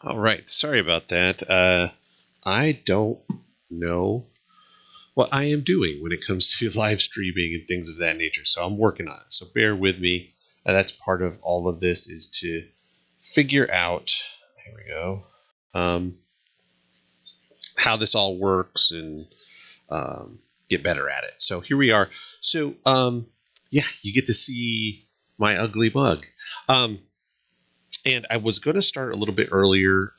All right, sorry about that. I don't know what I am doing when it comes to live streaming and things of that nature, so I'm working on it. So bear with me. That's part of all of this is to figure out. Here we go. How this all works and get better at it. So here we are. So yeah, you get to see my ugly mug. And I was going to start a little bit earlier.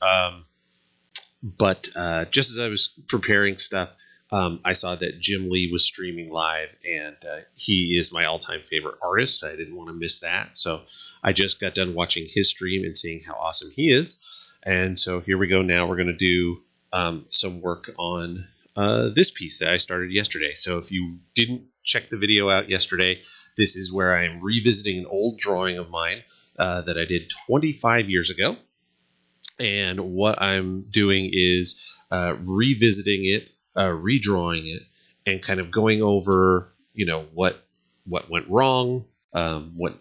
But just as I was preparing stuff, I saw that Jim Lee was streaming live, and he is my all-time favorite artist. I didn't want to miss that, so I just got done watching his stream and seeing how awesome he is. And so here we go. Now we're going to do some work on this piece that I started yesterday. So if you didn't check the video out yesterday, this is where I am revisiting an old drawing of mine that I did 25 years ago. And what I'm doing is revisiting it, redrawing it, and kind of going over, what went wrong, what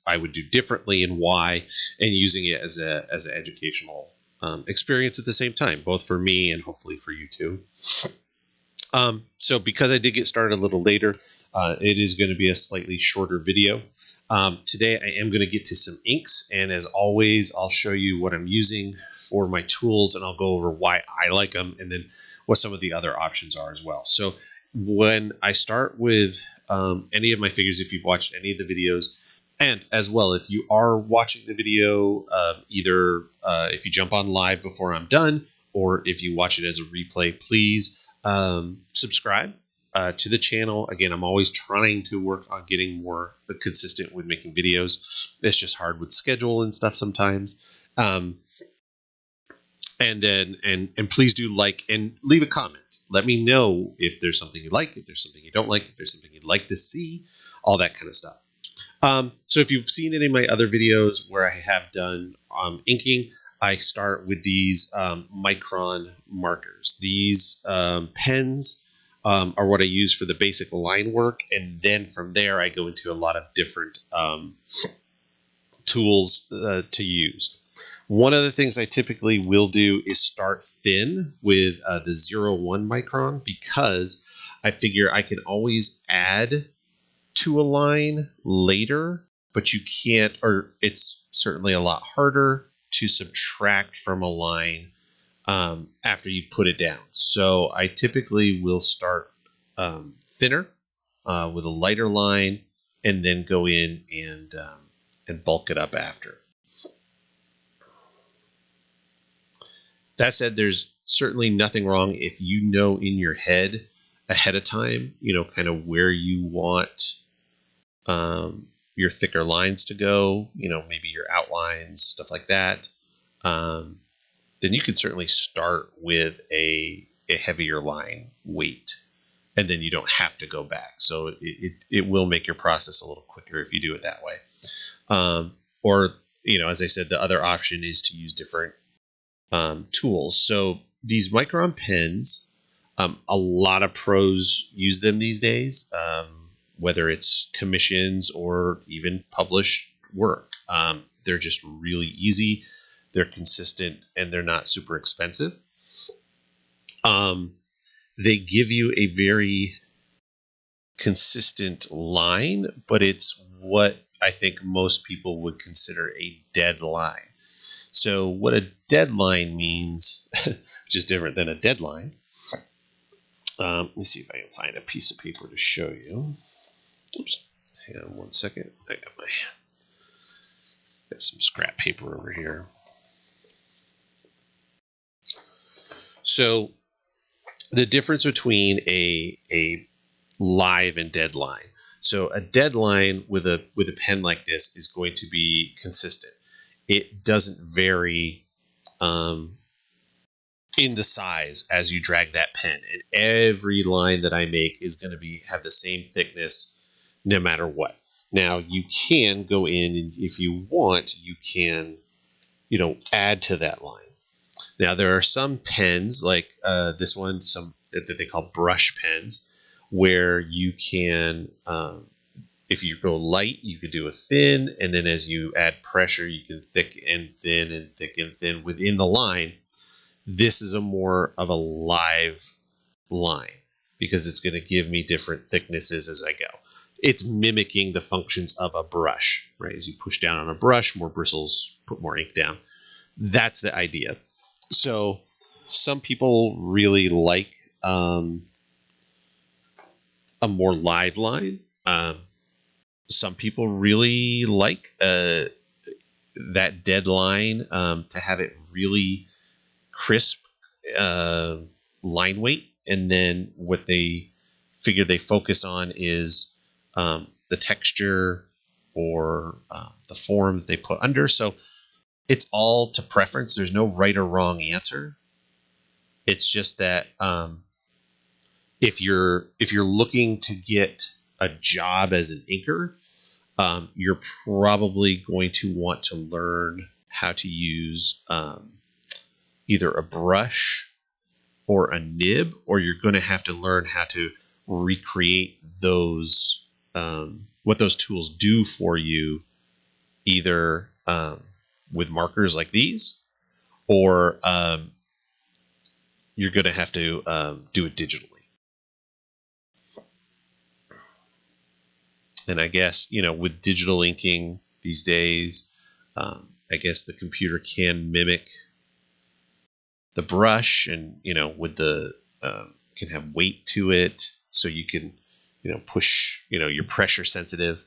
I would do differently and why, and using it as an educational experience at the same time, both for me and hopefully for you too. So because I did get started a little later, it is going to be a slightly shorter video. Today I am going to get to some inks, and as always, I'll show you what I'm using for my tools, and I'll go over why I like them, and then what some of the other options are as well. So when I start with any of my figures, if you've watched any of the videos, and as well, if you are watching the video, either if you jump on live before I'm done, or if you watch it as a replay, please subscribe to the channel. Again, I'm always trying to work on getting more consistent with making videos. It's just hard with schedule and stuff sometimes. And please do like and leave a comment. Let me know if there's something you like, if there's something you don't like, if there's something you'd like to see, all that kind of stuff. So if you've seen any of my other videos where I have done inking, I start with these micron markers. These pens are what I use for the basic line work, and then from there I go into a lot of different tools to use. One of the things I typically will do is start thin with the 0.1 micron, because I figure I can always add to a line later, but you can't, or it's certainly a lot harder to subtract from a line after you've put it down. So I typically will start thinner with a lighter line, and then go in and bulk it up after. That said, there's certainly nothing wrong if you know in your head ahead of time, kind of where you want your thicker lines to go, maybe your outlines, stuff like that. Then you can certainly start with a heavier line weight, and then you don't have to go back. So it will make your process a little quicker if you do it that way. Or, as I said, the other option is to use different tools. So these micron pens, a lot of pros use them these days, whether it's commissions or even published work. They're just really easy. They're consistent, and they're not super expensive. They give you a very consistent line, but it's what I think most people would consider a dead line. So what a deadline means, which is different than a deadline. Let me see if I can find a piece of paper to show you. Oops, hang on one second. I got some scrap paper over here. So the difference between a live and deadline. So a deadline with a pen like this is going to be consistent. It doesn't vary in the size as you drag that pen. And every line that I make is going to have the same thickness no matter what. Now, you can go in, and if you want, you can, add to that line. Now, there are some pens, like this one, some that they call brush pens, where you can If you go light, you could do a thin, and then as you add pressure, you can thick and thin and thick and thin within the line. This is a more of a live line because it's going to give me different thicknesses as I go. It's mimicking the functions of a brush, right? As you push down on a brush, more bristles, put more ink down. That's the idea. So some people really like a more live line. Some people really like that dead line to have it really crisp line weight. And then what they figure they focus on is the texture or the form that they put under. So it's all to preference. There's no right or wrong answer. It's just that if you're looking to get a job as an inker, you're probably going to want to learn how to use either a brush or a nib, or you're going to have to learn how to recreate those, what those tools do for you, either with markers like these, or you're going to have to do it digitally. And I guess, with digital inking these days, I guess the computer can mimic the brush, and with the can have weight to it, so you can push you're pressure sensitive,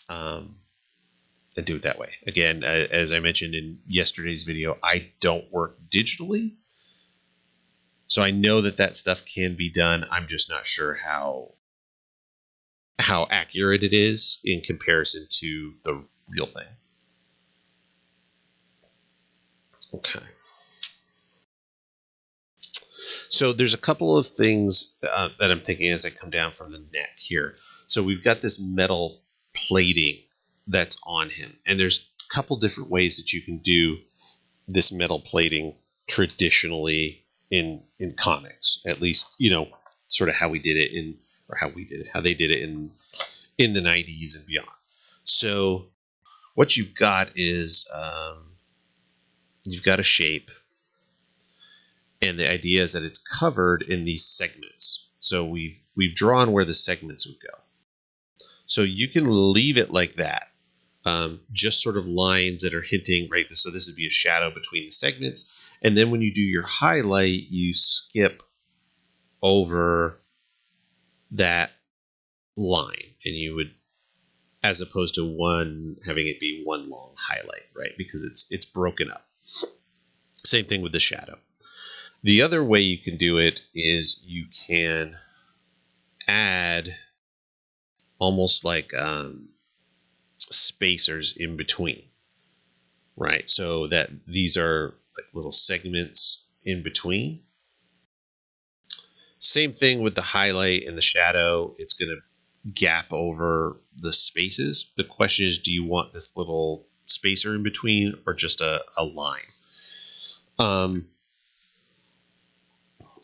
and do it that way. Again, as I mentioned in yesterday's video, I don't work digitally, so I know that stuff can be done. I'm just not sure how accurate it is in comparison to the real thing. Okay. So there's a couple of things that I'm thinking as I come down from the neck here. So we've got this metal plating that's on him, and there's a couple different ways that you can do this metal plating traditionally in comics, at least sort of how we did it how they did it in the 90s and beyond. So what you've got is you've got a shape. And the idea is that it's covered in these segments. So we've drawn where the segments would go. So you can leave it like that, just sort of lines that are hinting, right? So this would be a shadow between the segments. And then when you do your highlight, you skip over that line, and you would, as opposed to having it be one long highlight, right? Because it's broken up. Same thing with the shadow. The other way you can do it is you can add almost like spacers in between, right? So that these are like little segments in between. Same thing with the highlight and the shadow. It's going to gap over the spaces. The question is, do you want this little spacer in between or just a line?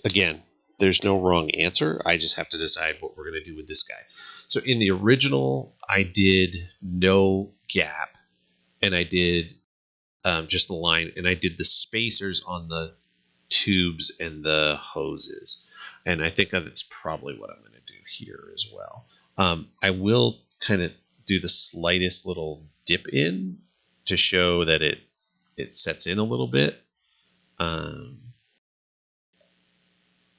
Again, there's no wrong answer. I just have to decide what we're going to do with this guy. So in the original, I did no gap, and I did just the line, and I did the spacers on the tubes and the hoses. And I think that's probably what I'm going to do here as well. I will kind of do the slightest little dip in to show that it sets in a little bit.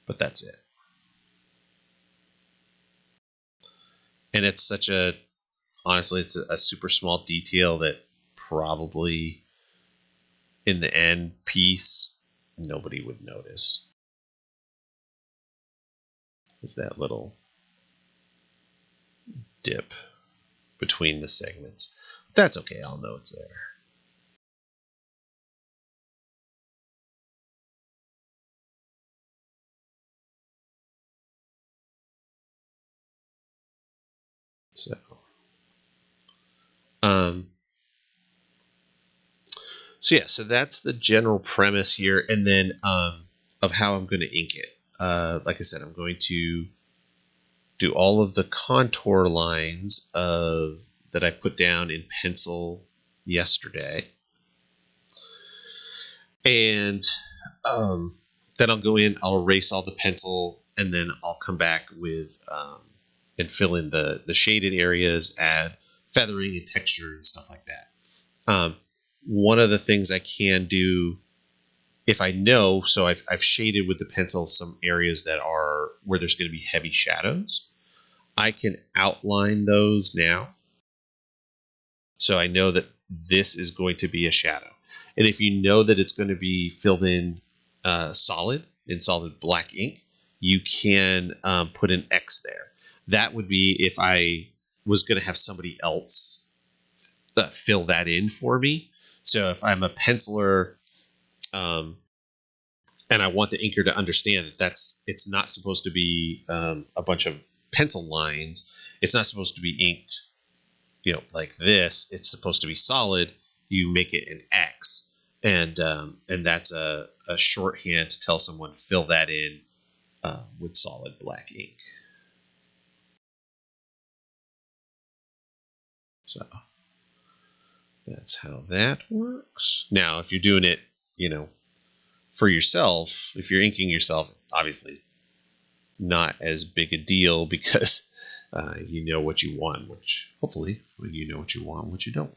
But that's it. And it's honestly, it's a super small detail that probably in the end piece, nobody would notice. Is that little dip between the segments. That's okay, I'll know it's there. So, so that's the general premise here, and then of how I'm going to ink it. Like I said, I'm going to do all of the contour lines that I put down in pencil yesterday. And then I'll go in, I'll erase all the pencil, and then I'll come back with and fill in the shaded areas, add feathering and texture and stuff like that. One of the things I can do if I know, so I've shaded with the pencil some areas that are where there's going to be heavy shadows. I can outline those now. So I know that this is going to be a shadow. And if you know that it's going to be filled in solid black ink, you can put an X there. That would be if I was going to have somebody else fill that in for me. So if I'm a penciler and I want the inker to understand that it's not supposed to be a bunch of pencil lines. It's not supposed to be inked, like this. It's supposed to be solid. You make it an X, and that's a shorthand to tell someone fill that in with solid black ink. So that's how that works. Now, if you're doing it, for yourself, if you're inking yourself, obviously not as big a deal because you know what you want, which hopefully you know what you want, what you don't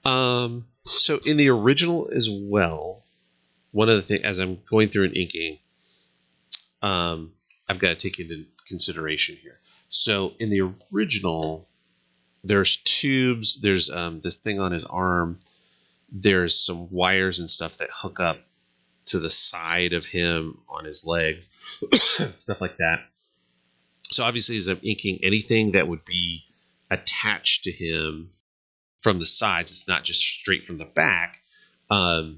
want. So in the original as well, one of the things, as I'm going through and inking, I've got to take into consideration here. So in the original, there's tubes, there's this thing on his arm, there's some wires and stuff that hook up to the side of him on his legs, stuff like that. So obviously, as I'm inking anything that would be attached to him from the sides, it's not just straight from the back. I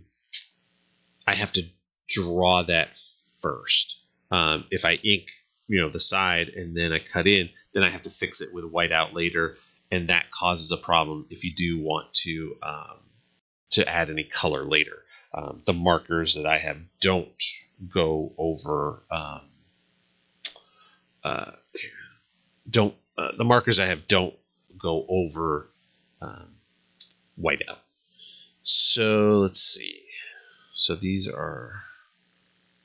have to draw that first. If I ink, the side and then I cut in, then I have to fix it with whiteout later, and that causes a problem if you do want to add any color later. The markers that I have don't go over. The markers I have don't go over whiteout. So let's see. So these are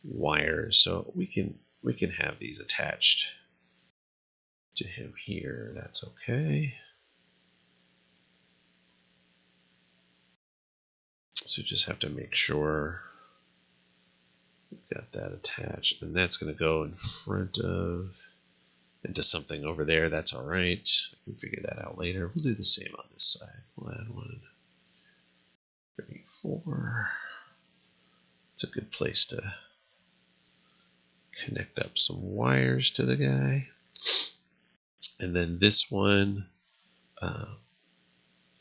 wires. So we can have these attached to him here. That's okay. So just have to make sure we've got that attached, and that's going to go in front of into something over there. That's all right. I can figure that out later. We'll do the same on this side. We'll add 1, 3, 4. It's a good place to connect up some wires to the guy. And then this one I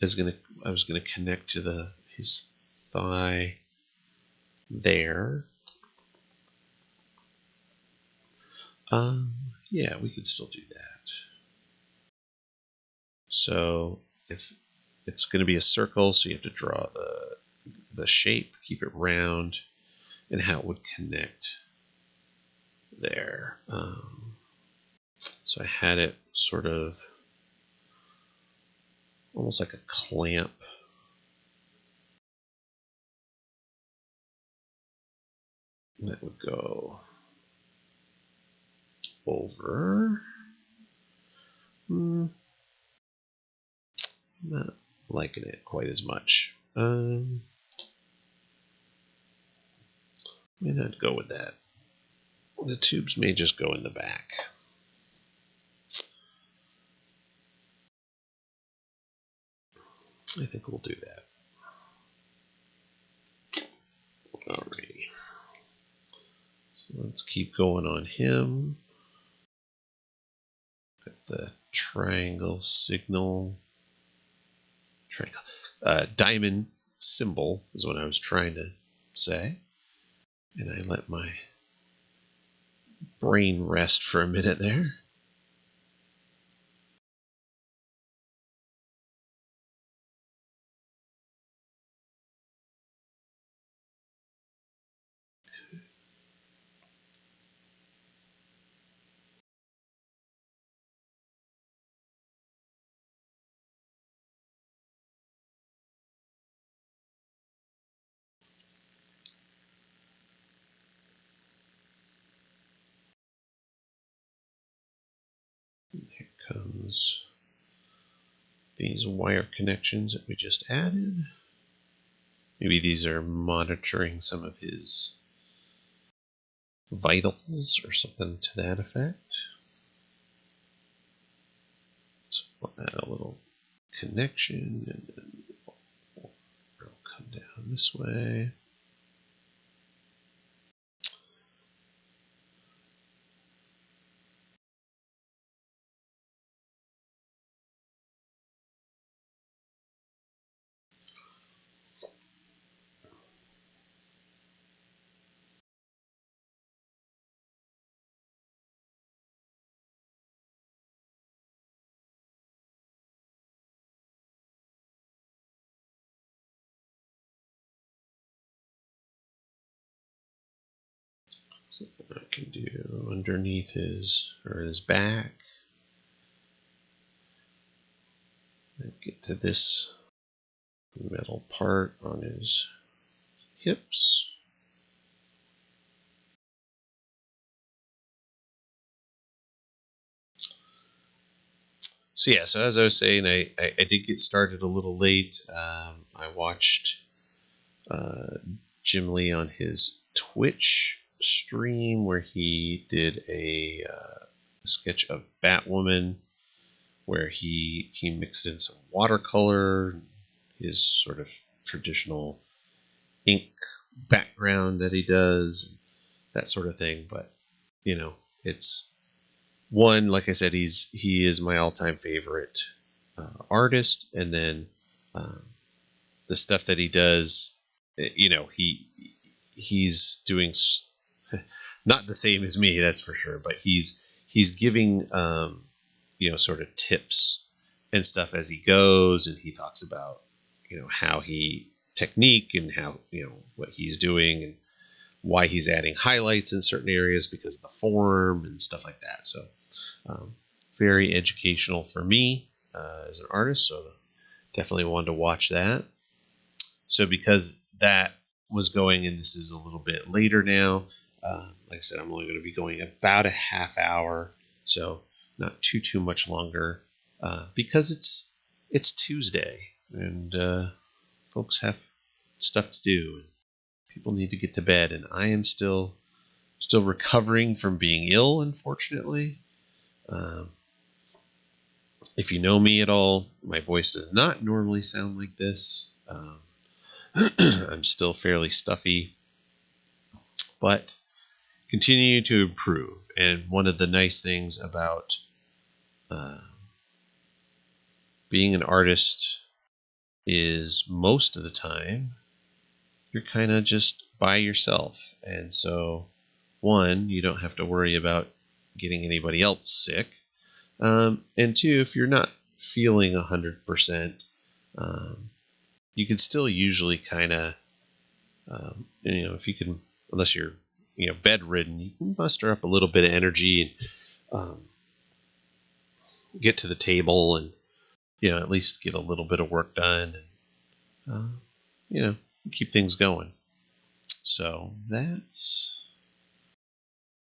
was gonna connect to his thigh there. Yeah, we could still do that. So if it's going to be a circle, so you have to draw the shape, keep it round, and how it would connect there. So I had it sort of almost like a clamp. That would go over. Not liking it quite as much. May not go with that. The tubes may just go in the back. I think we'll do that. Alrighty. So let's keep going on him. Got the triangle signal. Diamond symbol is what I was trying to say. And I let my brain rest for a minute there. comes these wire connections that we just added. Maybe these are monitoring some of his vitals or something to that effect. So we'll add a little connection, and then we'll come down this way. So I can do underneath his back. And get to this metal part on his hips. So yeah, so as I was saying, I did get started a little late. I watched Jim Lee on his Twitch stream where he did a sketch of Batwoman, where he mixed in some watercolor, his sort of traditional ink background that he does, that sort of thing. But you know, it's one, like I said, he is my all-time favorite artist, and then the stuff that he does, you know, he's doing not the same as me, that's for sure, but he's giving you know, sort of tips and stuff as he goes, and he talks about, you know, how he technique and how, you know, what he's doing and why he's adding highlights in certain areas because of the form and stuff like that. So very educational for me as an artist, so definitely wanted to watch that. So because that was going, and this is a little bit later now, like I said, I'm only going to be going about a half hour, so not too much longer, because it's Tuesday and folks have stuff to do. People need to get to bed, and I am still recovering from being ill, unfortunately. If you know me at all, my voice does not normally sound like this. I'm still fairly stuffy, but continue to improve. And one of the nice things about being an artist is most of the time you're kind of just by yourself. And so, one, you don't have to worry about getting anybody else sick. And two, if you're not feeling 100%, you can still usually kind of, you know, if you can, unless you're, you know, bedridden, you can muster up a little bit of energy and get to the table and, you know, at least get a little bit of work done and, you know, keep things going. So that's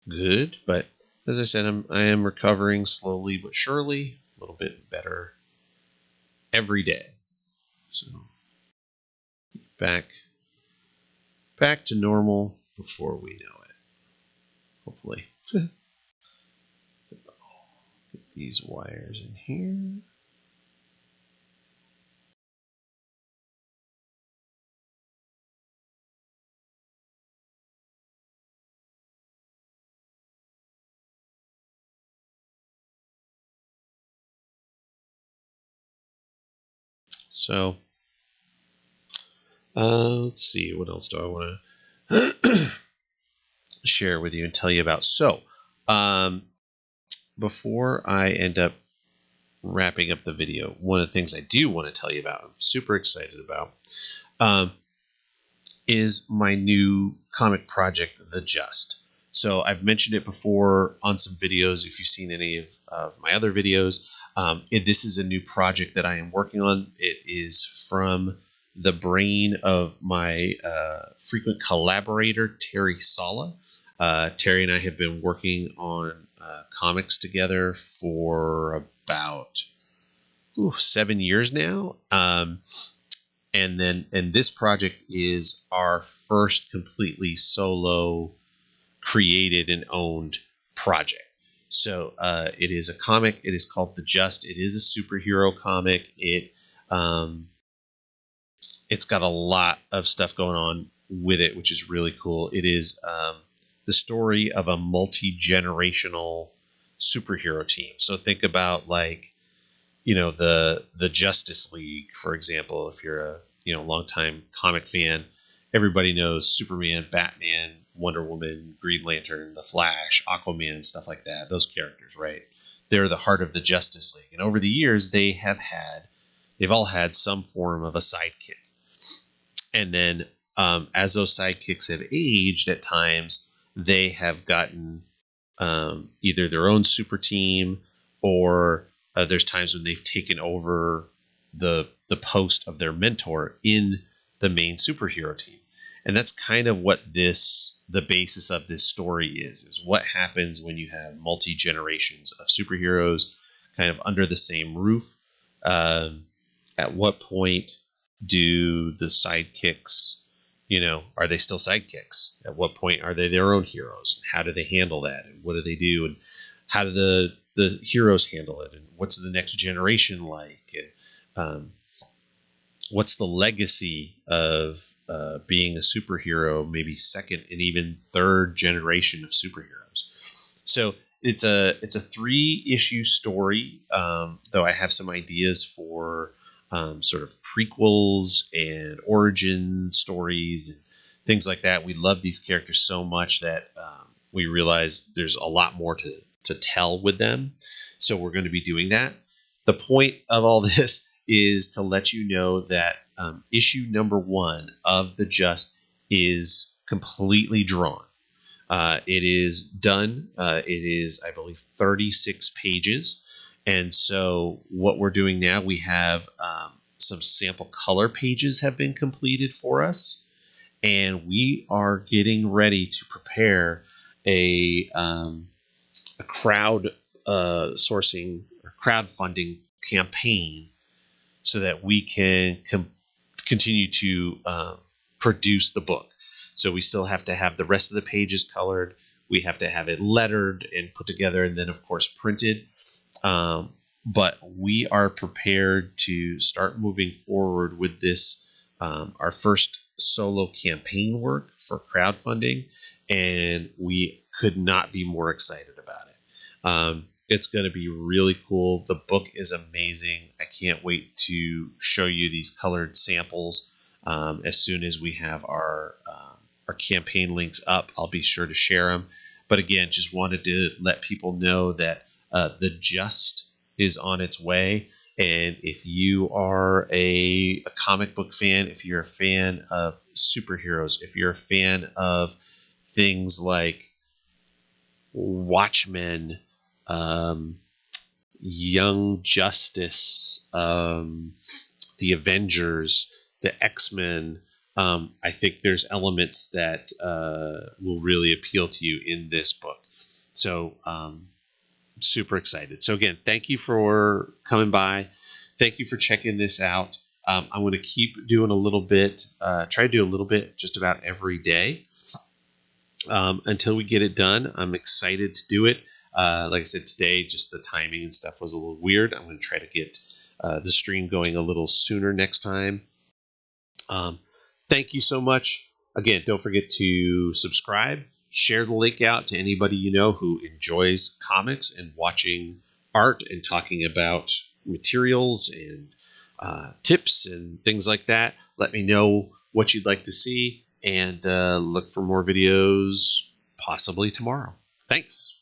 good. But as I said, I am recovering slowly but surely, a little bit better every day. So back to normal before we know it, hopefully. Get these wires in here. So let's see, what else do I want to share with you and tell you about? So before I end up wrapping up the video, one of the things I do want to tell you about, I'm super excited about, is my new comic project, The Just. So I've mentioned it before on some videos. If you've seen any of my other videos, this is a new project that I am working on. It is from the brain of my frequent collaborator, Terry Sala. Terry and I have been working on comics together for about 7 years now. And this project is our first completely solo created and owned project. So it is a comic. It is called The Just. It is a superhero comic. It's got a lot of stuff going on with it, which is really cool. It is the story of a multi-generational superhero team. So think about like, the Justice League, for example. If you're a longtime comic fan, everybody knows Superman, Batman, Wonder Woman, Green Lantern, The Flash, Aquaman, stuff like that. Those characters, right? They're the heart of the Justice League. And over the years, they've all had some form of a sidekick. And then as those sidekicks have aged at times, they have gotten either their own super team, or there's times when they've taken over the post of their mentor in the main superhero team. And that's kind of what the basis of this story is what happens when you have multi-generations of superheroes kind of under the same roof. At what point do the sidekicks, are they still sidekicks? At what point are they their own heroes? How do they handle that? And what do they do? And how do the heroes handle it? And what's the next generation like? And what's the legacy of being a superhero, maybe second and even third generation of superheroes? So it's a 3-issue story, though I have some ideas for sort of prequels and origin stories and things like that. We love these characters so much that we realize there's a lot more to tell with them. So we're going to be doing that. The point of all this is to let you know that issue number 1 of The Just is completely drawn. It is done. It is, I believe, 36 pages. And so what we're doing now, we have some sample color pages have been completed for us. And we are getting ready to prepare a crowdfunding campaign so that we can continue to produce the book. So we still have to have the rest of the pages colored. We have to have it lettered and put together, and then of course printed. But we are prepared to start moving forward with this, our first solo campaign work for crowdfunding, and we could not be more excited about it. It's going to be really cool. The book is amazing. I can't wait to show you these colored samples. As soon as we have our campaign links up, I'll be sure to share them. But again, just wanted to let people know that The Just is on its way. And if you are a comic book fan, if you're a fan of superheroes, if you're a fan of things like Watchmen, Young Justice, the Avengers, the X-Men, I think there's elements that will really appeal to you in this book. So super excited. So again, thank you for coming by. Thank you for checking this out. I'm going to keep doing a little bit, try to do a little bit just about every day until we get it done. I'm excited to do it. Like I said, today, just the timing and stuff was a little weird. I'm going to try to get the stream going a little sooner next time. Thank you so much. Again, don't forget to subscribe. Share the link out to anybody you know who enjoys comics and watching art and talking about materials and tips and things like that. Let me know what you'd like to see, and look for more videos possibly tomorrow. Thanks.